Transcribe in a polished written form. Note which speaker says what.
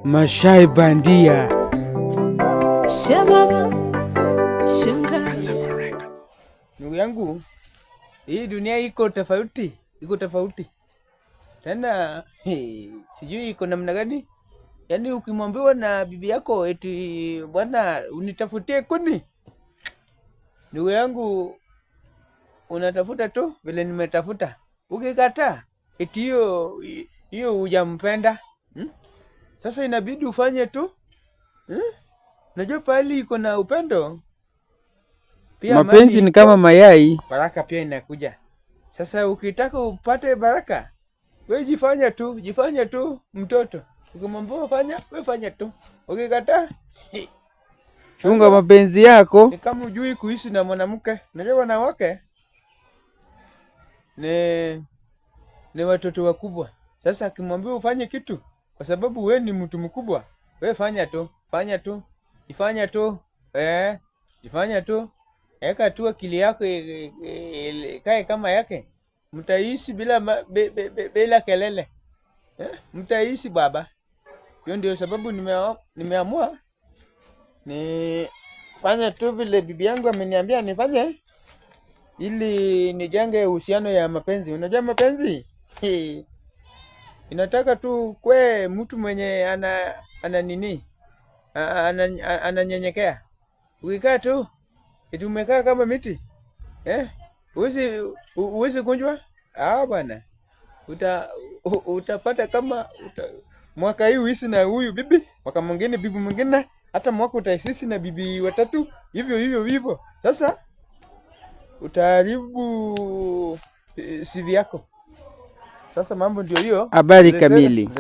Speaker 1: Mashai bandia. Ndugu yangu, hii dunia iko tofauti, tena. Sijui iko namna gani. Yaani ukimwambiwa na bibi yako eti bwana unitafutie kuni, ndugu yangu, unatafuta tu vile nimetafuta. Ukikataa eti hiyo hujampenda. Sasa inabidi ufanye tu. Najua pahali iko na upendo pia mapenzi ni kama mayai,
Speaker 2: baraka pia inakuja. Sasa ukitaka upate baraka, wewe jifanya tu mtoto. Ukimwambia fanya, wewe fanya tu. Ukikataa,
Speaker 1: chunga mapenzi yako.
Speaker 2: Ni kama hujui kuishi na mwanamke. Najua wanawake ni watoto wakubwa. Sasa akimwambia ufanye kitu kwa sababu wewe ni mtu mkubwa, wewe fanya tu. Ifanya tu. Eka tu akili yako kae kama yake. Mtaishi bila kelele. Mtaishi baba. Hiyo ndio sababu nimeamua nifanye tu vile bibi yangu ameniambia nifanye, ili nijenge uhusiano ya mapenzi. Unajua mapenzi inataka tu kwe mtu mwenye ananyenyekea. Ukikaa tu eti umekaa kama miti, uwezi kunjwa. Bwana, utapata kama mwaka hii uishi na huyu bibi, mwaka mwingine bibi mwingine, hata mwaka utaisisi na bibi watatu, hivyo. Sasa utaharibu CV yako. Sasa mambo ndio hiyo.
Speaker 1: Habari kamili.